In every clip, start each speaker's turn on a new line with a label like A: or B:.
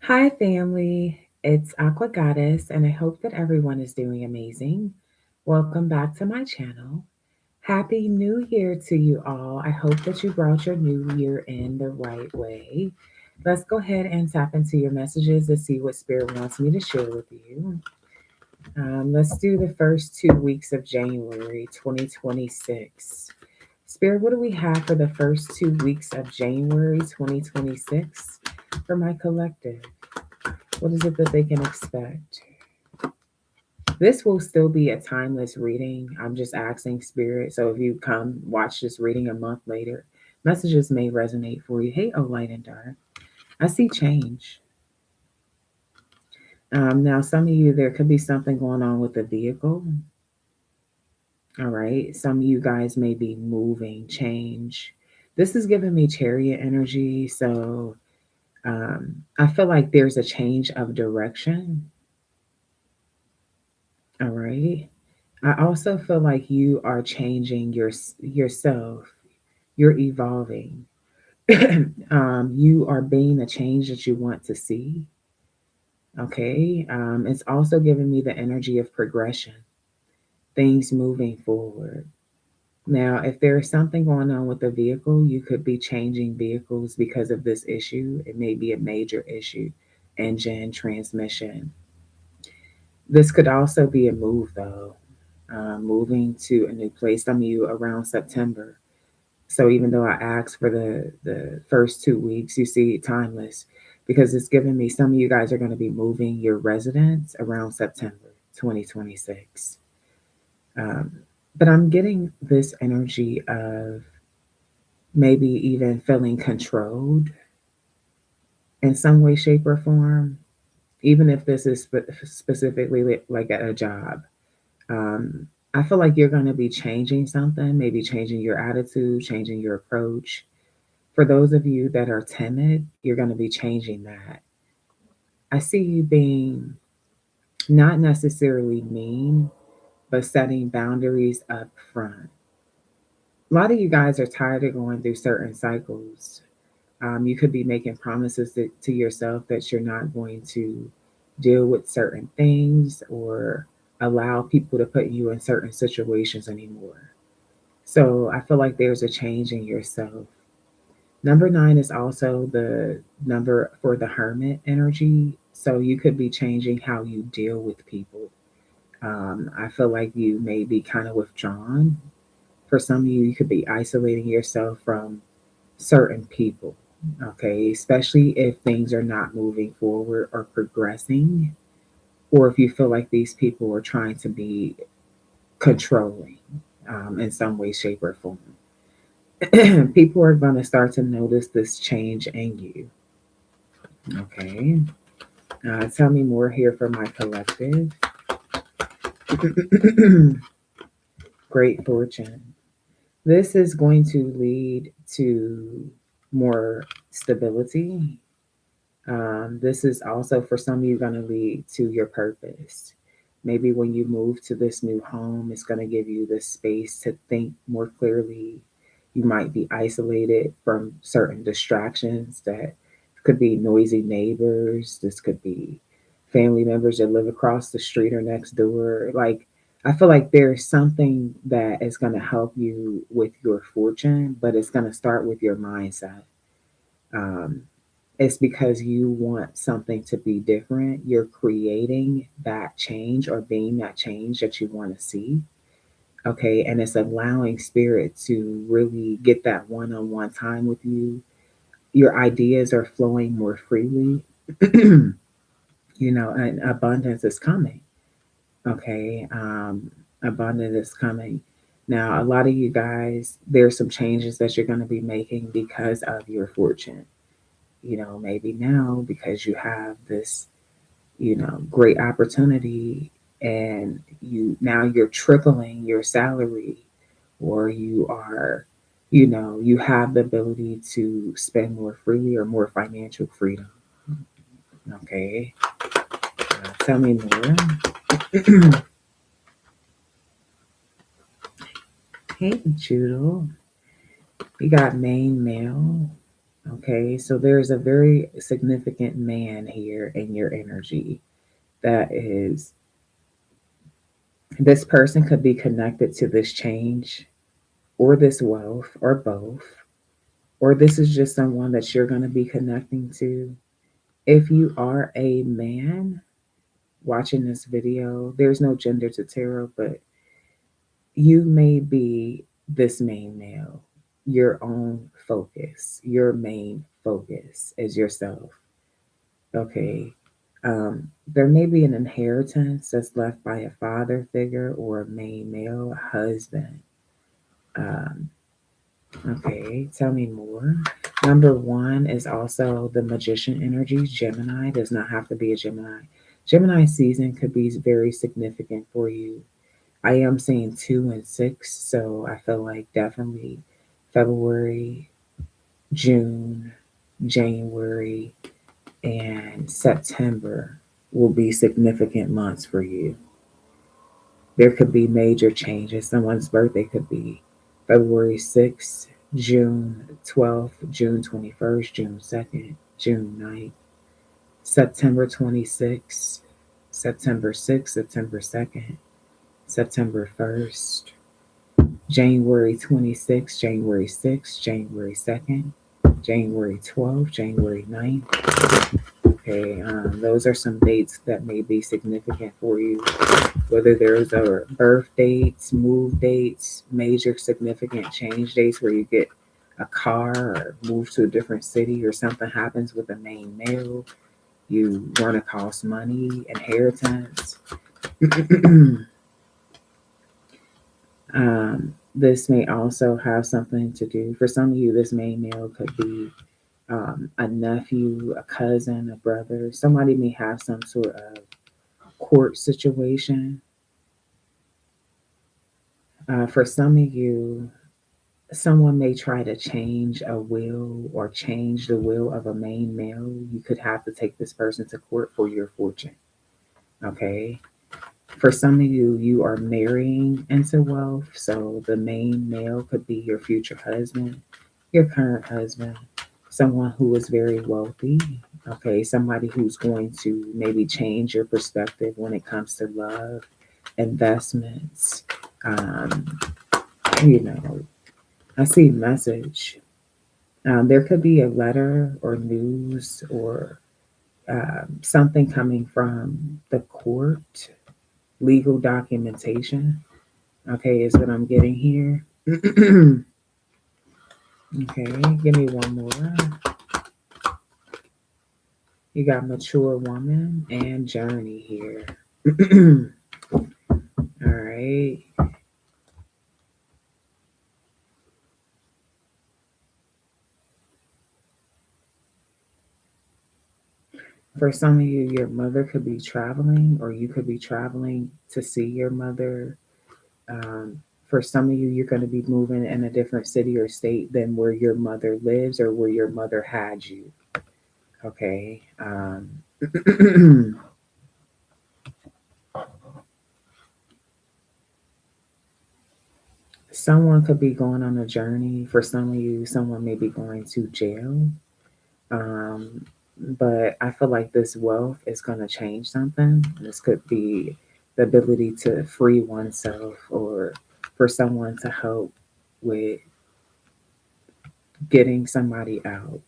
A: Hi, family. It's Aqua Goddess, and I hope that everyone is doing amazing. Welcome back to my channel. Happy New Year to you all. I hope that you brought your new year in the right way. Let's go ahead and tap into your messages to see what Spirit wants me to share with you. Let's do the first 2 weeks of January 2026. Spirit, what do we have for the first 2 weeks of January 2026 for my collective? What is it that they can expect? This will still be a timeless reading. I'm just asking Spirit. So if you come watch this reading a month later, messages may resonate for you. Hey, oh, light and dark. I see change. Now, some of you, there could be something going on with the vehicle. All right. Some of you guys may be moving, change. This is giving me chariot energy. So I feel like there's a change of direction. All right. I also feel like you are changing yourself. You're evolving. You are being the change that you want to see. Okay. It's also giving me the energy of progression, things moving forward. Now, if there is something going on with the vehicle, you could be changing vehicles because of this issue. It may be a major issue, engine, transmission. This could also be a move, though, moving to a new place. Some of you around September. So even though I asked for the first 2 weeks, you see, timeless, because it's giving me some of you guys are going to be moving your residence around September 2026. Um, but I'm getting this energy of maybe even feeling controlled in some way, shape, or form, even if this is specifically like at a job. Um, I feel like you're going to be changing something, maybe changing your attitude, changing your approach. For those of you that are timid, you're going to be changing that. I see you being not necessarily mean, but setting boundaries up front. A lot of you guys are tired of going through certain cycles. You could be making promises to yourself that you're not going to deal with certain things or allow people to put you in certain situations anymore. So I feel like there's a change in yourself. Number nine is also the number for the hermit energy. So you could be changing how you deal with people. I feel like you may be kind of withdrawn. For some of you, you could be isolating yourself from certain people. Okay, especially if things are not moving forward or progressing, or if you feel like these people are trying to be controlling in some way, shape, or form. People are going to start to notice this change in you. Okay. Tell me more here for my collective. Great fortune. This is going to lead to more stability. This is also for some of you going to lead to your purpose. Maybe when you move to this new home, it's going to give you the space to think more clearly. You might be isolated from certain distractions that could be noisy neighbors. This could be family members that live across the street or next door. Like, I feel like there's something that is going to help you with your fortune, but it's going to start with your mindset. Um, it's because you want something to be different. You're creating that change or being that change that you want to see. Okay. And it's allowing spirit to really get that one on one time with you. Your ideas are flowing more freely, and abundance is coming. Okay. Abundance is coming. Now, a lot of you guys, there's some changes that you're going to be making because of your fortune. Maybe now because you have this, great opportunity, and you're tripling your salary, or you have the ability to spend more freely or more financial freedom. Okay. Tell me more. Hey, Judel. You got main male. Okay, so there's a very significant man here in your energy that is, this person could be connected to this change or this wealth or both, or this is just someone that you're going to be connecting to. If you are a man watching this video, there's no gender to tarot, but you may be this main male, your own focus, your main focus is yourself. Okay. There may be an inheritance that's left by a father figure or a main male husband. Um, okay, tell me more. Number one is also the magician energy. Gemini does not have to be a Gemini. Gemini season could be very significant for you. I am seeing 2 and 6, so I feel like definitely February, June, January, and September will be significant months for you. There could be major changes. Someone's birthday could be February 6th, June 12th, June 21st, June 2nd, June 9th, September 26th, September 6th, September 2nd, September 1st, January 26th, January 6th, January 2nd, January 12th, January 9th. Okay, those are some dates that may be significant for you, whether there's a birth dates, move dates, major significant change dates where you get a car or move to a different city or something happens with a main male, you run across money, inheritance. This may also have something to do, for some of you, this main male could be a nephew, a cousin, a brother. Somebody may have some sort of court situation. For some of you, someone may try to change a will or change the will of a main male. You could have to take this person to court for your fortune. Okay. For some of you, you are marrying into wealth. So the main male could be your future husband, your current husband, someone who is very wealthy. Okay. Somebody who's going to maybe change your perspective when it comes to love, investments. Um, you know, I see message. There could be a letter or news or something coming from the court, legal documentation. Okay, is what I'm getting here. Okay, give me one more. You got mature woman and journey here. All right. For some of you, your mother could be traveling, or you could be traveling to see your mother. Um, for some of you, you're going to be moving in a different city or state than where your mother lives or where your mother had you. Okay. Someone could be going on a journey. For some of you, someone may be going to jail. Um, but I feel like this wealth is going to change something. This could be the ability to free oneself or for someone to help with getting somebody out.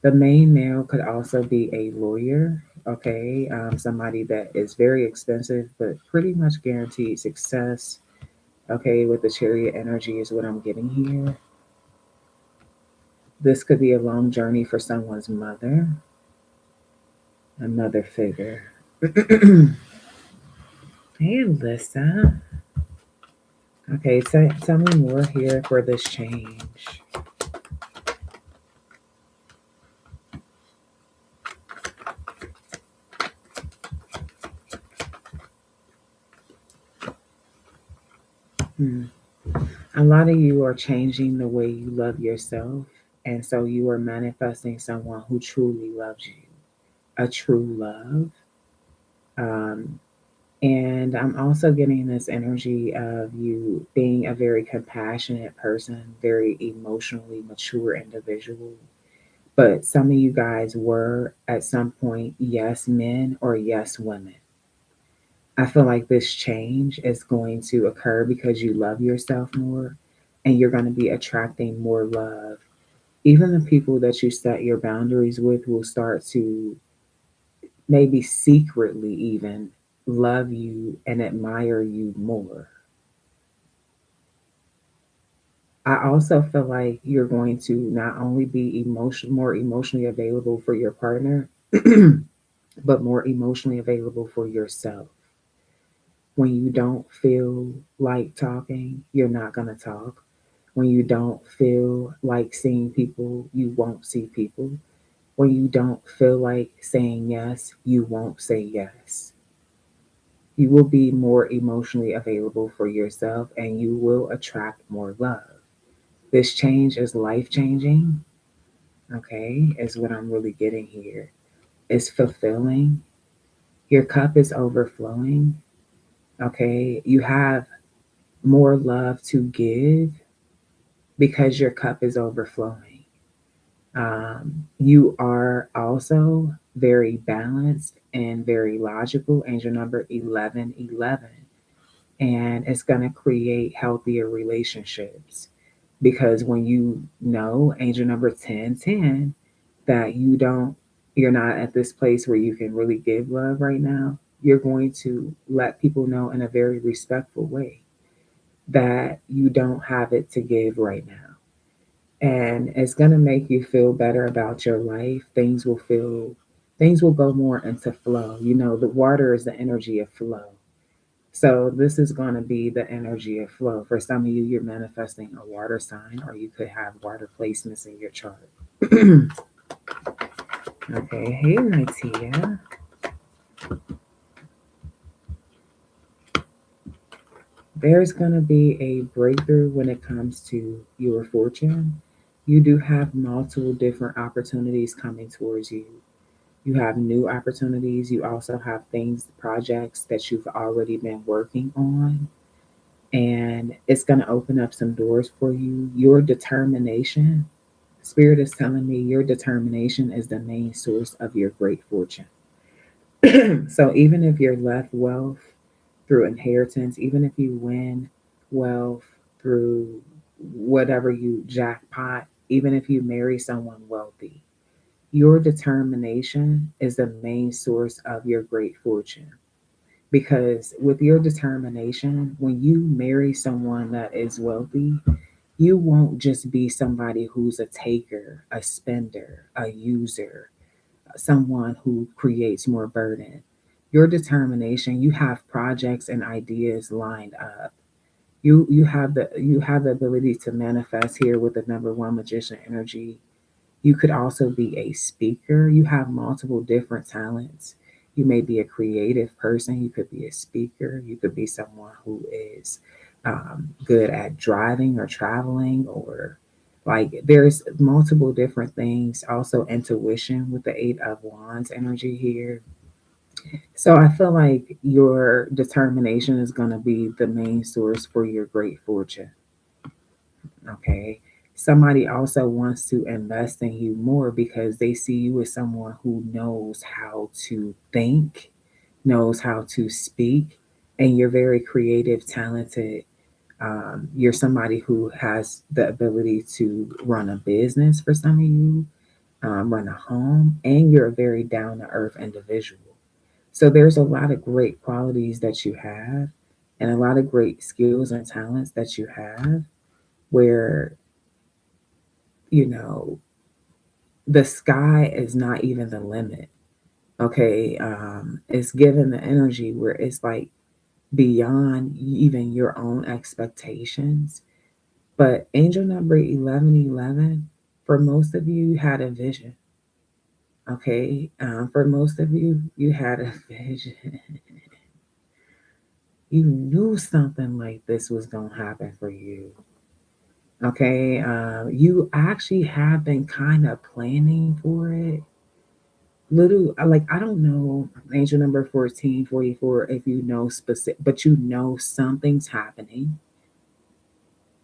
A: The main male could also be a lawyer, okay? Somebody that is very expensive but pretty much guaranteed success, okay? With the chariot energy is what I'm getting here. This could be a long journey for someone's mother, a mother figure. Hey, Alyssa. Okay, tell me more here for this change. Hmm. A lot of you are changing the way you love yourself, and so you are manifesting someone who truly loves you, a true love. Um, and I'm also getting this energy of you being a very compassionate person, very emotionally mature individual. But some of you guys were at some point yes men or yes women. I feel like this change is going to occur because you love yourself more and you're going to be attracting more love. Even the people that you set your boundaries with will start to maybe secretly even love you and admire you more. I also feel like you're going to not only be more emotionally available for your partner, but more emotionally available for yourself. When you don't feel like talking, you're not going to talk. When you don't feel like seeing people, you won't see people. When you don't feel like saying yes, you won't say yes. You will be more emotionally available for yourself and you will attract more love. This change is life changing, okay, is what I'm really getting here. It's fulfilling. Your cup is overflowing, okay? You have more love to give because your cup is overflowing. You are also very balanced and very logical. Angel number 1111. And it's going to create healthier relationships because when you know angel number 1010 that you're not at this place where you can really give love right now, you're going to let people know in a very respectful way that you don't have it to give right now. And it's going to make you feel better about your life. Things will go more into flow. You know, the water is the energy of flow. So this is going to be the energy of flow. For some of you, you're manifesting a water sign, or you could have water placements in your chart. Okay, hey, my Tia. There's going to be a breakthrough when it comes to your fortune. You do have multiple different opportunities coming towards you. You have new opportunities. You also have things, projects that you've already been working on. And it's going to open up some doors for you. Your determination, Spirit is telling me your determination is the main source of your great fortune. So even if you're left wealth through inheritance, even if you win wealth through whatever you jackpot, even if you marry someone wealthy, your determination is the main source of your great fortune. Because with your determination, when you marry someone that is wealthy, you won't just be somebody who's a taker, a spender, a user, someone who creates more burden. Your determination, you have projects and ideas lined up. You have the ability to manifest here with the number one magician energy. You could also be a speaker. You have multiple different talents. You may be a creative person. You could be a speaker. You could be someone who is good at driving or traveling, or like there's multiple different things. Also, intuition with the Eight of Wands energy here. So I feel like your determination is going to be the main source for your great fortune. Okay. Somebody also wants to invest in you more because they see you as someone who knows how to think, knows how to speak, and you're very creative, talented. You're somebody who has the ability to run a business for some of you, run a home, and you're a very down to earth individual. So there's a lot of great qualities that you have and a lot of great skills and talents that you have where, you know, the sky is not even the limit. Okay. It's given the energy where it's like beyond even your own expectations. But angel number 1111, for most of you, had a vision. Okay. For most of you, you had a vision. You knew something like this was going to happen for you. Okay. You actually have been kind of planning for it. Little, like, I don't know, angel number 1444, if you know specific, but you know something's happening.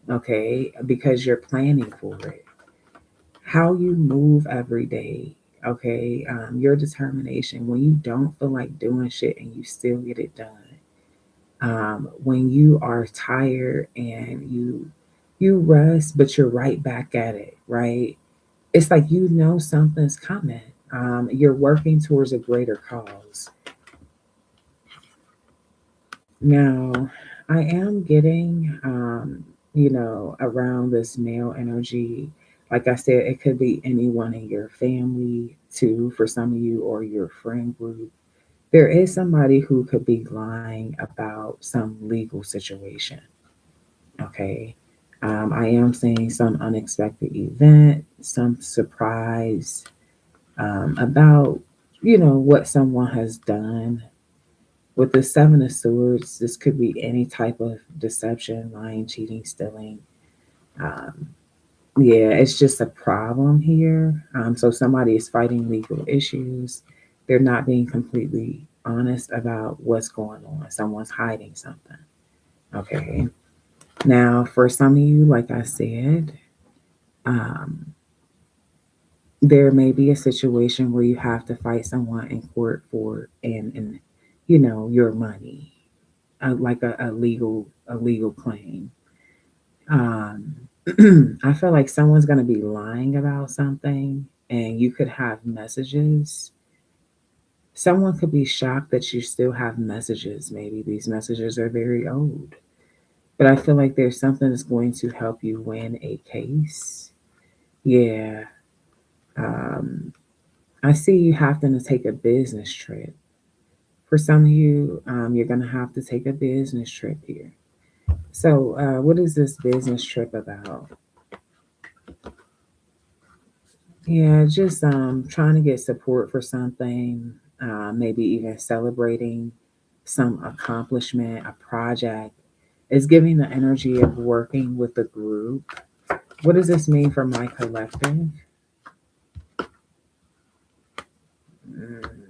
A: Okay. Because you're planning for it. how you move every day. Okay, your determination when you don't feel like doing shit and you still get it done. When you are tired and you rest, but you're right back at it, right? It's like you know something's coming. You're working towards a greater cause. Now, I am getting, around this male energy. Like I said, it could be anyone in your family, too, for some of you, or your friend group. There is somebody who could be lying about some legal situation. Okay. I am seeing some unexpected event, some surprise about, what someone has done. With the Seven of Swords, this could be any type of deception, lying, cheating, stealing. Um, yeah, it's just a problem here. So somebody is fighting legal issues. They're not being completely honest about what's going on. Someone's hiding something. Okay. Now, for some of you, like I said, um, there may be a situation where you have to fight someone in court for your money, like a legal claim. I feel like someone's going to be lying about something, and you could have messages. Someone could be shocked that you still have messages. Maybe these messages are very old, but I feel like there's something that's going to help you win a case. Yeah. Um, I see you having to take a business trip. For some of you, you're going to have to take a business trip here. So, what is this business trip about? Yeah, just trying to get support for something, maybe even celebrating some accomplishment, a project. It's giving the energy of working with a group. What does this mean for my collective? Mm,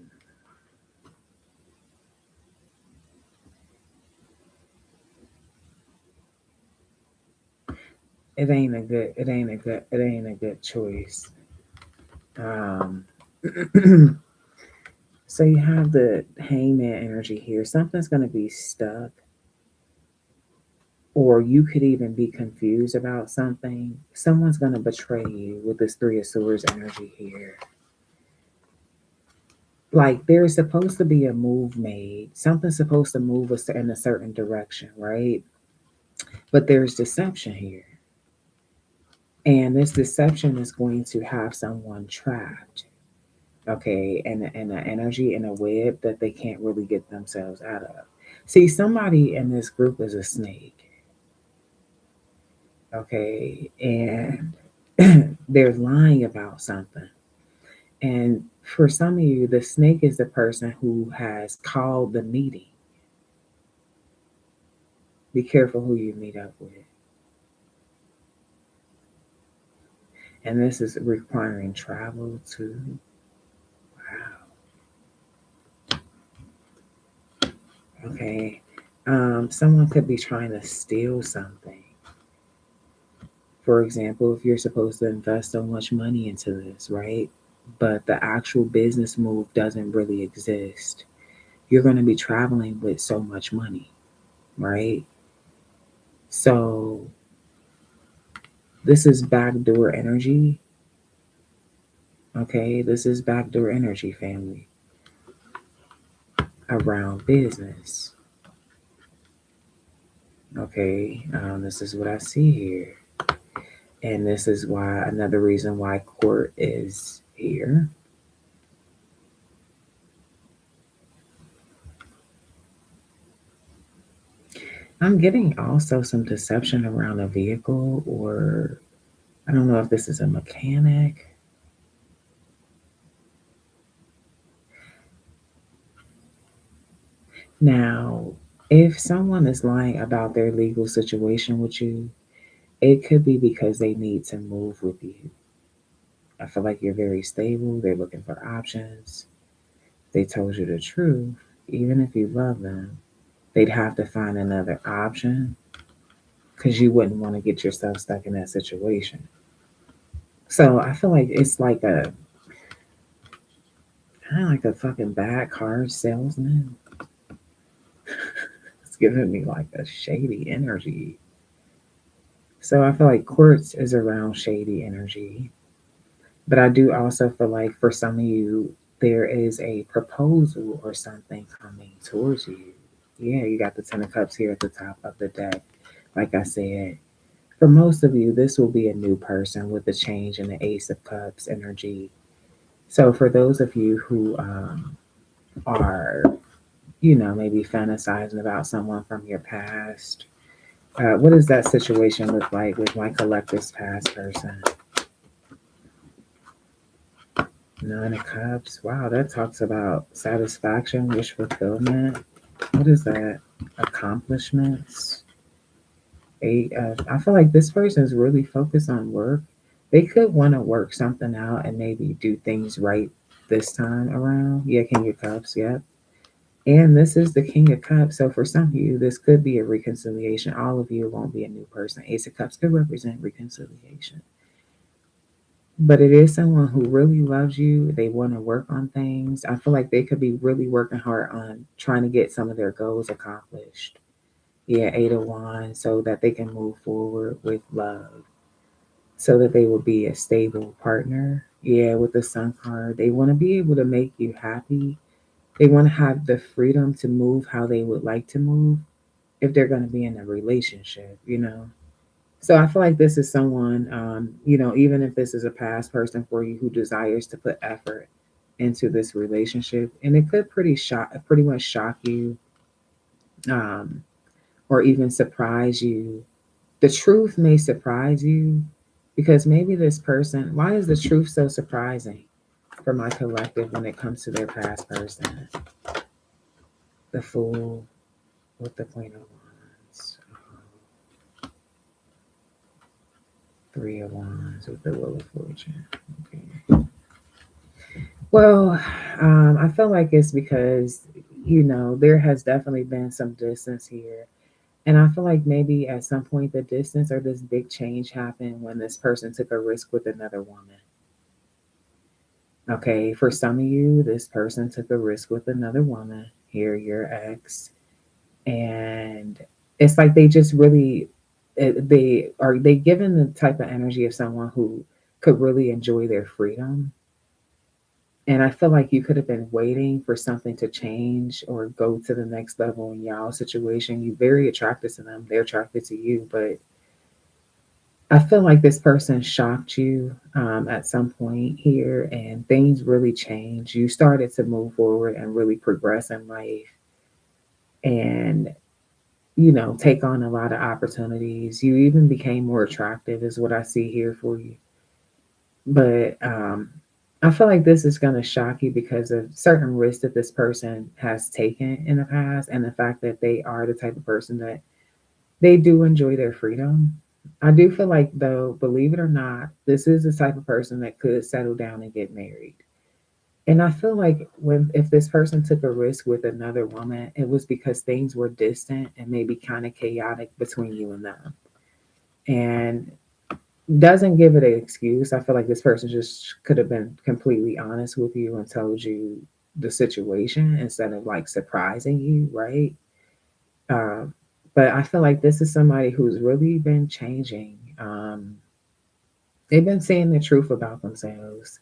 A: it ain't a good choice. Um, so you have the hangman energy here. Something's going to be stuck, or you could even be confused about something. Someone's going to betray you with this Three of Swords energy here. Like there's supposed to be a move made. Something's supposed to move us in a certain direction, right? But there's deception here. And this deception is going to have someone trapped, okay, and an energy in a web that they can't really get themselves out of. See, somebody in this group is a snake, okay, and they're lying about something. And for some of you, the snake is the person who has called the meeting. Be careful who you meet up with. And this is requiring travel too. Wow. Okay. Someone could be trying to steal something. For example, if you're supposed to invest so much money into this, right? But the actual business move doesn't really exist. You're going to be traveling with so much money, right? So this is backdoor energy. Okay, this is backdoor energy, family, around business. Okay, this is what I see here. And this is why another reason why court is here. I'm getting also some deception around a vehicle, or I don't know if this is a mechanic. Now, if someone is lying about their legal situation with you, it could be because they need to move with you. I feel like you're very stable. They're looking for options. They told you the truth. Even if you love them, they'd have to find another option because you wouldn't want to get yourself stuck in that situation. So I feel like it's like a kind of like a fucking bad car salesman. It's giving me like a shady energy. So I feel like quartz is around shady energy. But I do also feel like for some of you, there is a proposal or something coming towards you. Yeah, you got the Ten of Cups here at the top of the deck. Like I said, for most of you, this will be a new person with the change in the Ace of Cups energy. So for those of you who are, maybe fantasizing about someone from your past, what does that situation look like with my collective's past person? Nine of Cups. Wow, that talks about satisfaction, wish fulfillment. What is that? Accomplishments. Eight. I feel like this person is really focused on work. They could want to work something out and maybe do things right this time around. Yeah, King of Cups. Yep. And this is the King of Cups. So for some of you, this could be a reconciliation. All of you won't be a new person. Ace of Cups could represent reconciliation. But it is someone who really loves you. They want to work on things. I feel like they could be really working hard on trying to get some of their goals accomplished. Yeah, Eight of Wands, so that they can move forward with love, so that they will be a stable partner. Yeah, with the Sun card, they want to be able to make you happy. They want to have the freedom to move how they would like to move if they're going to be in a relationship. So I feel like this is someone, even if this is a past person for you who desires to put effort into this relationship, and it could pretty much shock you, um, or even surprise you. The truth may surprise you because maybe this person. Why is the truth so surprising for my collective when it comes to their past person? The Fool with the Queen of Wands, Three of Wands with the Wheel of Fortune. Okay. Well, I feel like it's because, there has definitely been some distance here. And I feel like maybe at some point the distance or this big change happened when this person took a risk with another woman. Okay, for some of you, this person took a risk with another woman, here, your ex. And it's like they just really, they given the type of energy of someone who could really enjoy their freedom. And I feel like you could have been waiting for something to change or go to the next level in y'all situation. You're very attracted to them. They're attracted to you. But I feel like this person shocked you at some point here and things really changed. You started to move forward and really progress in life and, take on a lot of opportunities. You even became more attractive, is what I see here for you. But I feel like this is going to shock you because of certain risks that this person has taken in the past and the fact that they are the type of person that they do enjoy their freedom. I do feel like, though, believe it or not, this is the type of person that could settle down and get married. And I feel like if this person took a risk with another woman, it was because things were distant and maybe kind of chaotic between you and them. And doesn't give it an excuse. I feel like this person just could have been completely honest with you and told you the situation instead of like surprising you, right? Um, but I feel like this is somebody who's really been changing. Um, they've been saying the truth about themselves.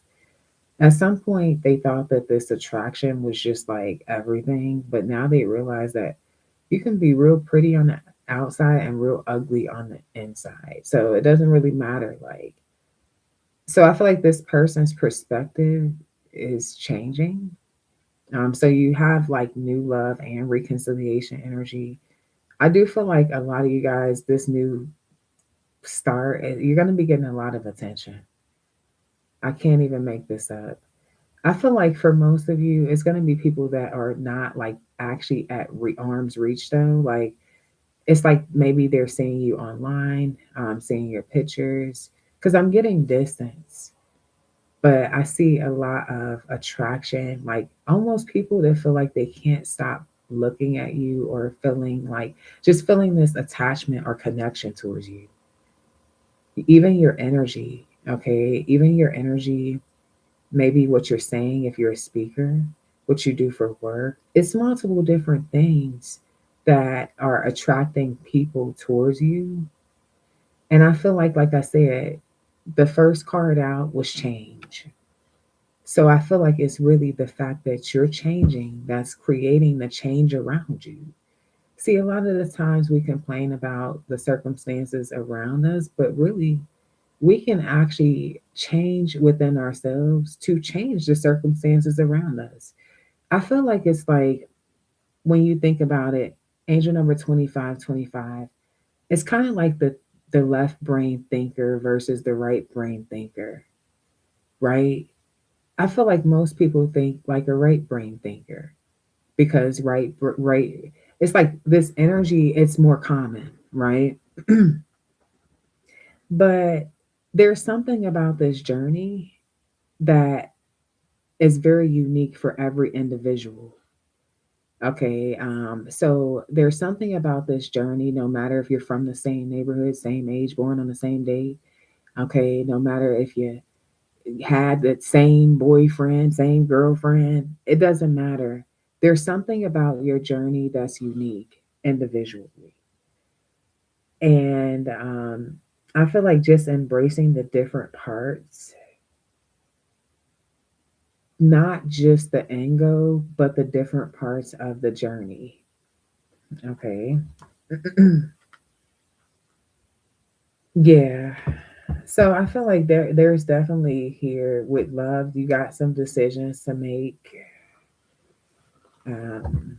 A: At some point, they thought that this attraction was just like everything, but now they realize that you can be real pretty on the outside and real ugly on the inside. So it doesn't really matter. So I feel like this person's perspective is changing. So you have like new love and reconciliation energy. I do feel like a lot of you guys, this new start, you're going to be getting a lot of attention. I can't even make this up. I feel like for most of you, it's going to be people that are not like actually at arm's reach though. Like it's like maybe they're seeing you online, seeing your pictures, because I'm getting distance. But I see a lot of attraction, like almost people that feel like they can't stop looking at you or feeling like just feeling this attachment or connection towards you, even your energy. Okay, even your energy, maybe what you're saying if you're a speaker, what you do for work, it's multiple different things that are attracting people towards you. And I feel like I said, the first card out was change. So I feel like it's really the fact that you're changing that's creating the change around you. See, a lot of the times we complain about the circumstances around us, but really we can actually change within ourselves to change the circumstances around us. I feel like it's like when you think about it, angel number 2525, it's kind of like the left brain thinker versus the right brain thinker, right? I feel like most people think like a right brain thinker because right, it's like this energy, it's more common, right? But there's something about this journey that is very unique for every individual. Okay, so there's something about this journey, no matter if you're from the same neighborhood, same age, born on the same day. Okay, no matter if you had the same boyfriend, same girlfriend, it doesn't matter. There's something about your journey that's unique individually. And I feel like just embracing the different parts, not just the end goal, but the different parts of the journey. Okay. Yeah. So I feel like there's definitely here with love, you got some decisions to make. Um,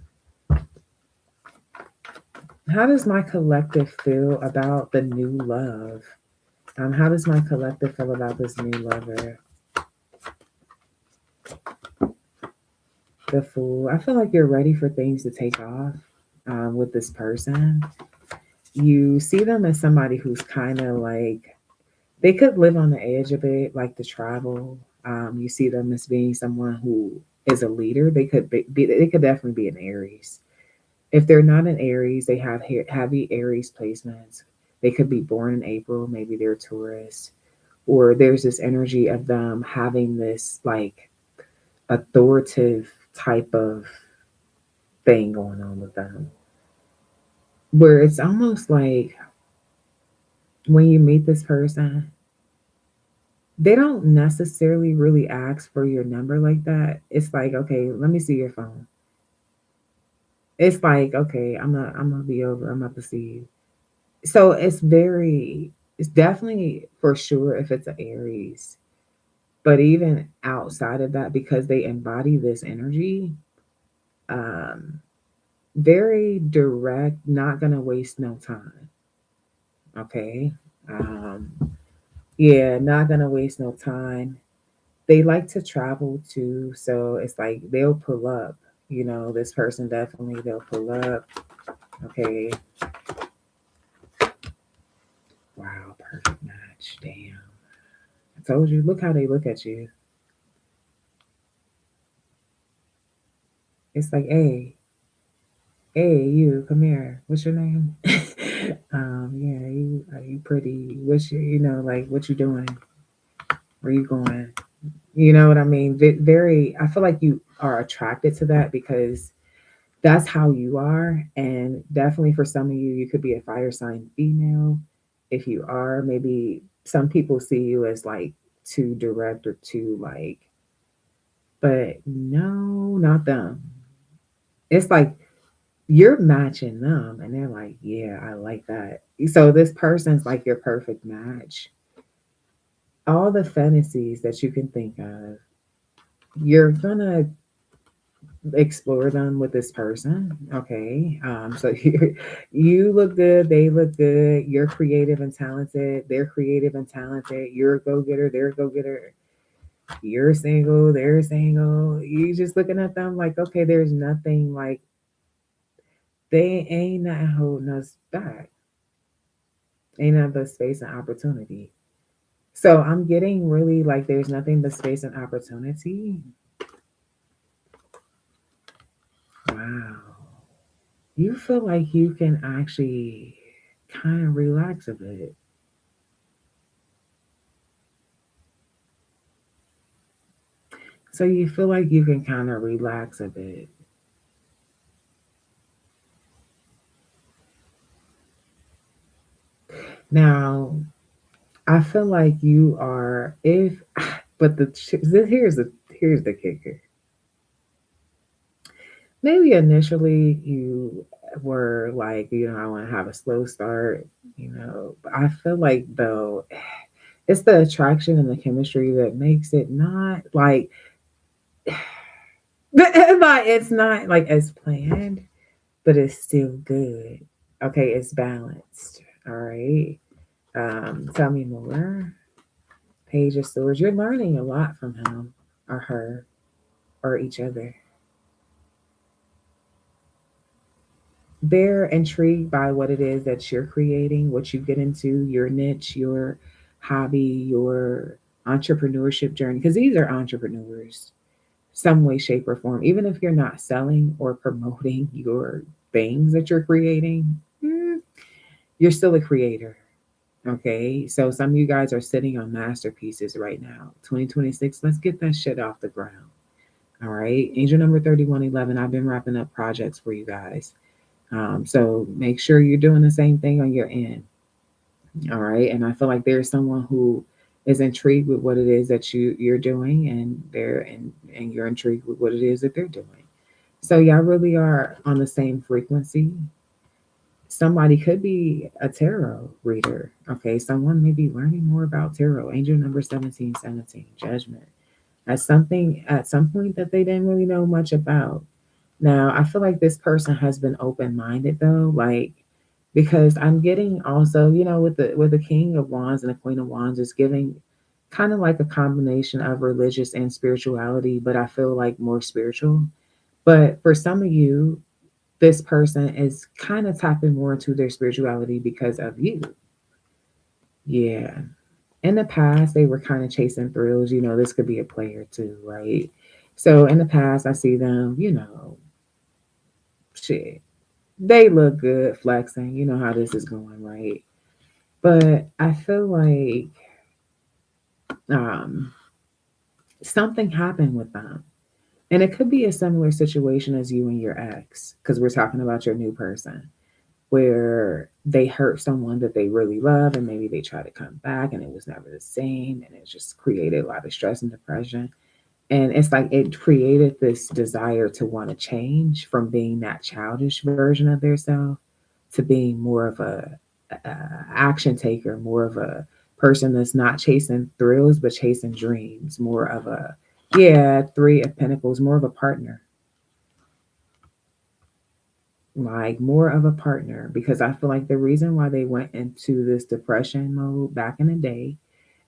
A: how does my collective feel about the new love? How does my collective feel about this new lover? The Fool. I feel like you're ready for things to take off with this person. You see them as somebody who's kind of like they could live on the edge of it, like to travel. You see them as being someone who is a leader. They could definitely be an Aries. If they're not an Aries, they have heavy Aries placements. They could be born in April. Maybe they're Taurus, or there's this energy of them having this like authoritative type of thing going on with them, where it's almost like when you meet this person, they don't necessarily really ask for your number like that. It's like, okay, let me see your phone. It's like, okay, I'm gonna be over. I'm about to see you. So it's definitely for sure if it's an Aries. But even outside of that, because they embody this energy, um, very direct, not gonna waste no time. Okay. Um, yeah, not gonna waste no time. They like to travel too, so it's like they'll pull up. You know, this person definitely they'll pull up. Okay. Wow, perfect match. Damn. I told you, look how they look at you. It's like, hey, you, come here. What's your name? Yeah, you are you pretty? What's your, like what you doing? Where you going? You know what I mean? Very. I feel like you are attracted to that because that's how you are, and definitely for some of you, you could be a fire sign female. If you are, maybe some people see you as like too direct or too like, but no, not them. It's like you're matching them and they're like, yeah, I like that. So this person's like your perfect match. All the fantasies that you can think of, you're gonna explore them with this person. Okay. So you look good, they look good, you're creative and talented, they're creative and talented, you're a go-getter, they're a go-getter, you're single, they're single. You just looking at them like, okay, there's nothing like they ain't not holding us back. Ain't nothing but space and opportunity. So I'm getting really like there's nothing but space and opportunity. Wow. You feel like you can actually kind of relax a bit. So you feel like you can kind of relax a bit. Now, I feel like you are if but here's the kicker. Maybe initially you were like, I want to have a slow start. But I feel like though it's the attraction and the chemistry that makes it not like like it's not like as planned, but it's still good. Okay, it's balanced. All right. Tell me more. Page of Swords. You're learning a lot from him or her or each other. They're intrigued by what it is that you're creating, what you get into, your niche, your hobby, your entrepreneurship journey. Because these are entrepreneurs, some way, shape, or form. Even if you're not selling or promoting your things that you're creating, you're still a creator. Okay, so some of you guys are sitting on masterpieces right now. 2026, let's get that shit off the ground. All right, angel number 3111. I've been wrapping up projects for you guys. So make sure you're doing the same thing on your end. All right, and I feel like there's someone who is intrigued with what it is that you're doing, and and you're intrigued with what it is that they're doing. So y'all really are on the same frequency. Somebody could be a tarot reader. Okay, someone may be learning more about tarot. Angel number 1717, judgment. That's something at some point that they didn't really know much about. Now, I feel like this person has been open-minded though, like because I'm getting also, with the King of Wands and the Queen of Wands is giving kind of like a combination of religious and spirituality, but I feel like more spiritual. But for some of you, this person is kind of tapping more into their spirituality because of you. Yeah. In the past, they were kind of chasing thrills. This could be a player too, right? So in the past, I see them, shit. They look good flexing. You know how this is going, right? But I feel like um, something happened with them. And it could be a similar situation as you and your ex, because we're talking about your new person, where they hurt someone that they really love and maybe they try to come back and it was never the same and it just created a lot of stress and depression. And it's like it created this desire to want to change from being that childish version of themselves to being more of a action taker, more of a person that's not chasing thrills but chasing dreams, more of a yeah, three of pentacles, more of a partner, like more of a partner, because I feel like the reason why they went into this depression mode back in the day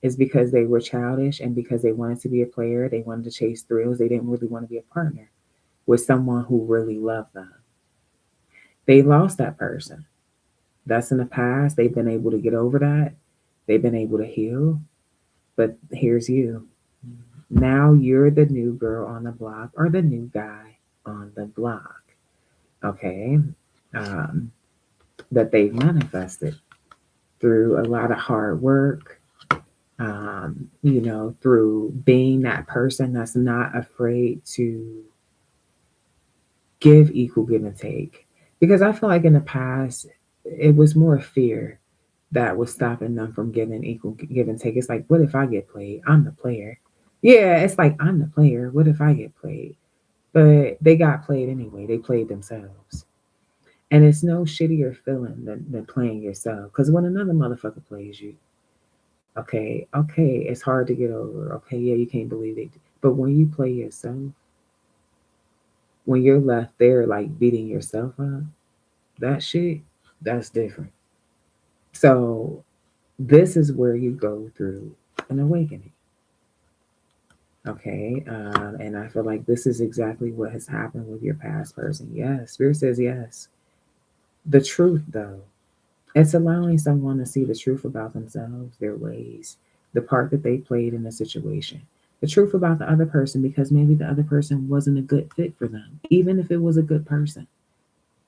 A: is because they were childish and because they wanted to be a player, they wanted to chase thrills, they didn't really want to be a partner with someone who really loved them. They lost that person. That's in the past. They've been able to get over that. They've been able to heal. But here's you. Now you're the new girl on the block or the new guy on the block. Okay. Um, that they've manifested through a lot of hard work, through being that person that's not afraid to give equal give and take. Because I feel like in the past, it was more fear that was stopping them from giving equal give and take. It's like, what if I get played? I'm the player. Yeah, it's like, I'm the player. What if I get played? But they got played anyway. They played themselves. And it's no shittier feeling than playing yourself. Because when another motherfucker plays you, okay, it's hard to get over. Okay, yeah, you can't believe it. But when you play yourself, when you're left there like beating yourself up, that shit, that's different. So this is where you go through an awakening. Okay, and I feel like this is exactly what has happened with your past person. Yes, Spirit says yes. The truth, though, it's allowing someone to see the truth about themselves, their ways, the part that they played in the situation, the truth about the other person, because maybe the other person wasn't a good fit for them, even if it was a good person.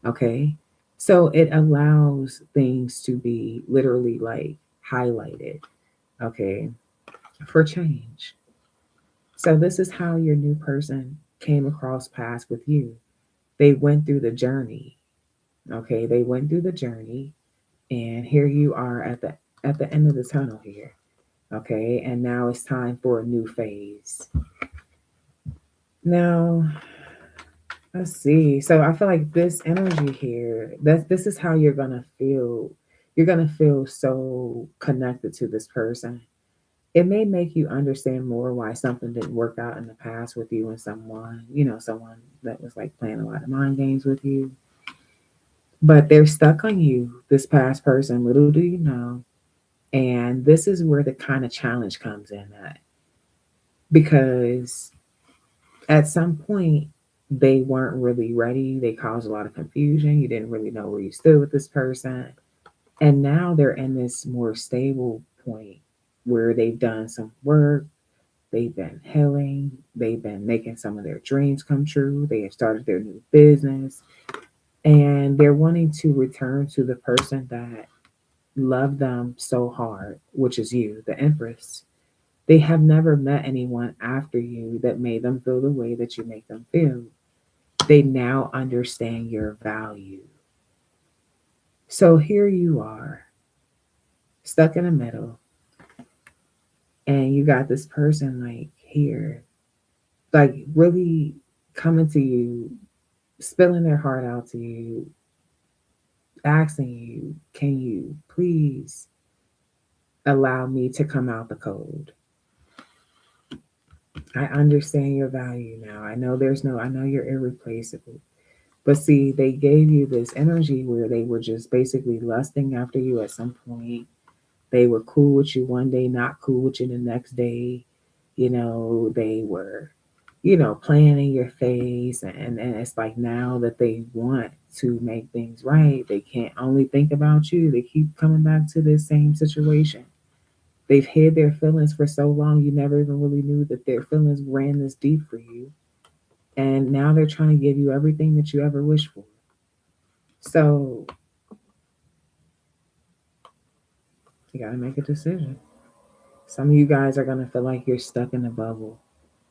A: Okay. So it allows things to be literally like highlighted, okay, for change. So this is how your new person came across paths with you. They went through the journey. Okay, they went through the journey, and here you are at the end of the tunnel here. Okay, and now it's time for a new phase. Now, let's see. So I feel like this energy here, that this is how you're gonna feel. You're gonna feel so connected to this person. It may make you understand more why something didn't work out in the past with you and someone, someone that was like playing a lot of mind games with you. But they're stuck on you, this past person, little do you know. And this is where the kind of challenge comes in at. Because at some point, they weren't really ready. They caused a lot of confusion. You didn't really know where you stood with this person. And now they're in this more stable point where they've done some work, they've been healing, they've been making some of their dreams come true, they have started their new business, and they're wanting to return to the person that loved them so hard, which is you, the Empress. They have never met anyone after you that made them feel the way that you make them feel. They now understand your value. So here you are, stuck in the middle, and you got this person like here, like really coming to you, spilling their heart out to you, asking you, can you please allow me to come out the cold? I understand your value now. I know you're irreplaceable. But see, they gave you this energy where they were just basically lusting after you at some point. They were cool with you one day, not cool with you the next day. They were, playing in your face. And it's like now that they want to make things right, they can't only think about you. They keep coming back to this same situation. They've hid their feelings for so long, you never even really knew that their feelings ran this deep for you. And now they're trying to give you everything that you ever wished for. So you got to make a decision. Some of you guys are going to feel like you're stuck in a bubble.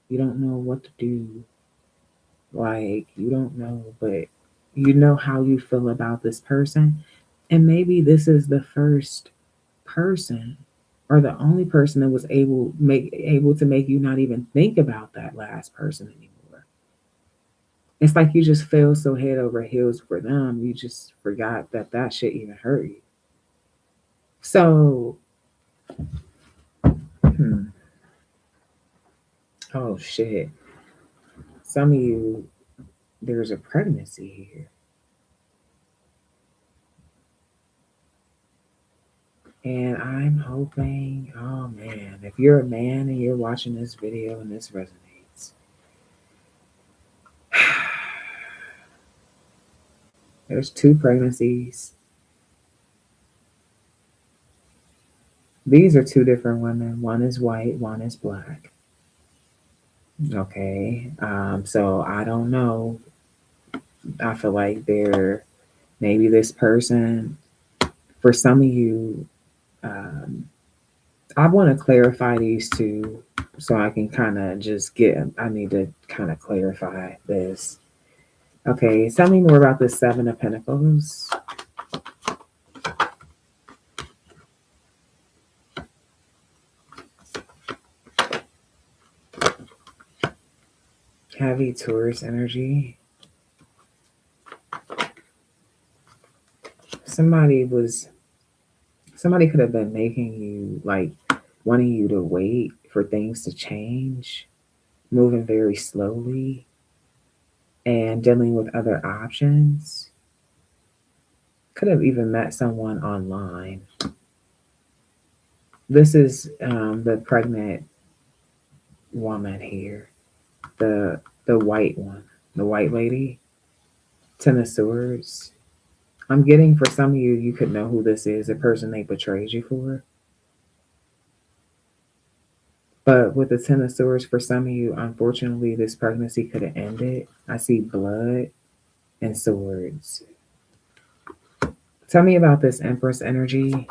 A: You don't know what to do. Like, you don't know, but you know how you feel about this person. And maybe this is the first person or the only person that was able to make you not even think about that last person anymore. It's like you just fell so head over heels for them, you just forgot that that shit even hurt you. So, hmm, oh shit. Some of you, there's a pregnancy here. And I'm hoping, oh man, if you're a man and you're watching this video and this resonates, there's two pregnancies. These are two different women. One is white, one is black. Okay. So I don't know. I feel like maybe this person, for some of you, um, I want to clarify these two so I can kind of I need to kind of clarify this. Okay. Tell me more about the Seven of Pentacles. Heavy Taurus energy. Somebody was somebody could have been making you like wanting you to wait for things to change, moving very slowly and dealing with other options. Could have even met someone online. This is the pregnant woman here, the white one, the white lady, Ten of Swords. I'm getting for some of you, you could know who this is, the person they betrayed you for. But with the Ten of Swords, for some of you, unfortunately, this pregnancy could have ended. I see blood and swords. Tell me about this Empress energy.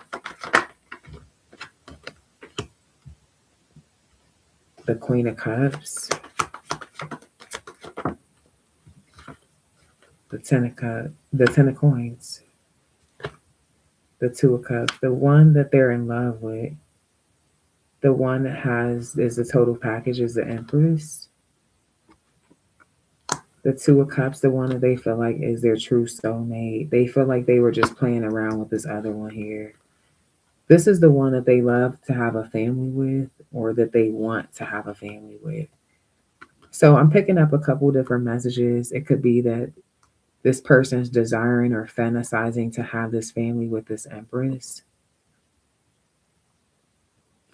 A: the Queen of Cups, the Ten of Coins, the Two of Cups, the one that they're in love with, the one that is the total package is the Empress. The Two of Cups, the one that they feel like is their true soulmate. They feel like they were just playing around with this other one here. This is the one that they love to have a family with, or that they want to have a family with. So I'm picking up a couple different messages. It could be that this person's desiring or fantasizing to have this family with this Empress.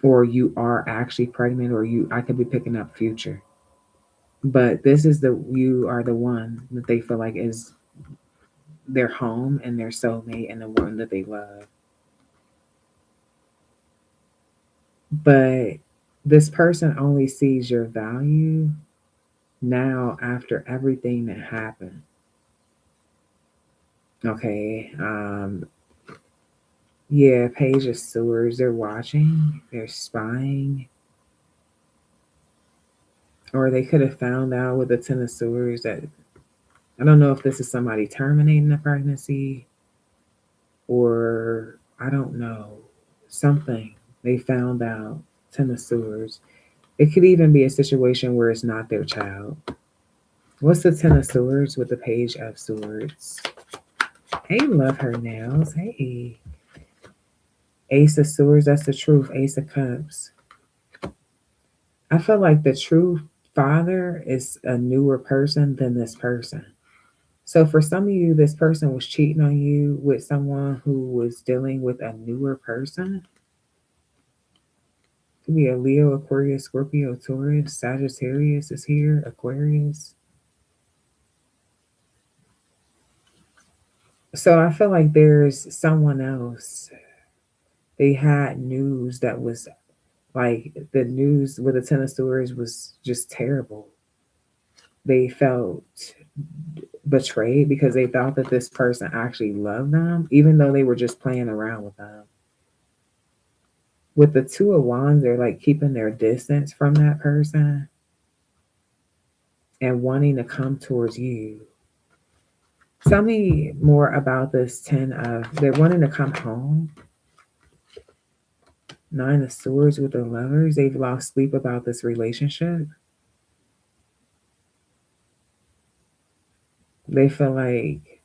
A: Or you are actually pregnant, or I could be picking up future. But this is you are the one that they feel like is their home and their soulmate and the one that they love. But this person only sees your value now after everything that happened. Okay. Yeah, Page of Swords, they're watching, they're spying. Or they could have found out with the Ten of Swords that, I don't know if this is somebody terminating the pregnancy, or I don't know, something. They found out, Ten of Swords. It could even be a situation where it's not their child. What's the Ten of Swords with the Page of Swords? Hey, love her nails. Hey. Ace of Swords, that's the truth. Ace of Cups. I feel like the true father is a newer person than this person. So for some of you, this person was cheating on you with someone who was dealing with a newer person. It could be a Leo, Aquarius, Scorpio, Taurus, Sagittarius is here, Aquarius. So I feel like there's someone else. They had news that was like, the news with the Ten of Swords was just terrible. They felt betrayed because they thought that this person actually loved them, even though they were just playing around with them. With the Two of Wands, they're like keeping their distance from that person and wanting to come towards you. Tell me more about this they're wanting to come home. Nine of Swords with the Lovers. They've lost sleep about this relationship. They feel like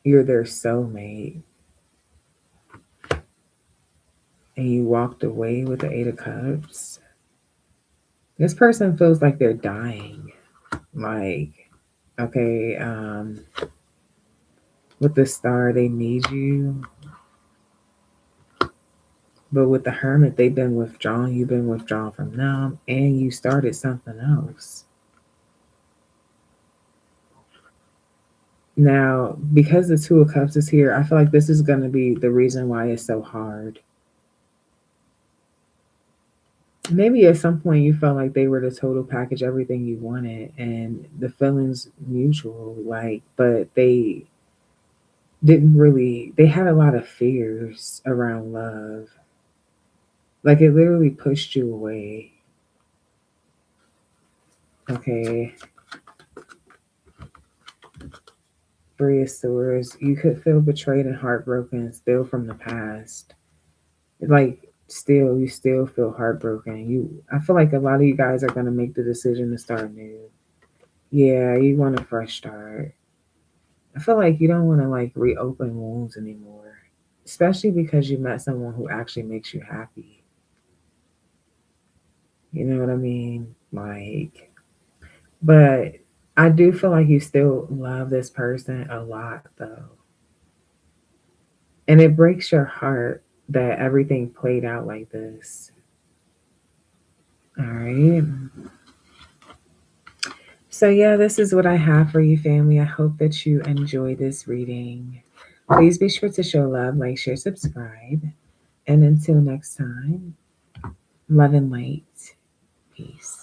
A: you're their soulmate. And you walked away with the Eight of Cups. This person feels like they're dying. Like, okay, with the Star, they need you. But with the Hermit, they've been withdrawn. You've been withdrawn from them. And you started something else. Now, because the Two of Cups is here, I feel like this is going to be the reason why it's so hard. Maybe at some point you felt like they were the total package, everything you wanted, and the feelings mutual, like, but they didn't really, they had a lot of fears around love. Like, it literally pushed you away. Okay. Three of Swords, you could feel betrayed and heartbroken still from the past. Like, you still feel heartbroken. I feel like a lot of you guys are going to make the decision to start new. Yeah, you want a fresh start. I feel like you don't want to like reopen wounds anymore, especially because you met someone who actually makes you happy. You know what I mean? Like, but I do feel like you still love this person a lot, though. And it breaks your heart that everything played out like this. All right. So, yeah, this is what I have for you, family. I hope that you enjoy this reading. Please be sure to show love, like, share, subscribe. And until next time, love and light. Peace.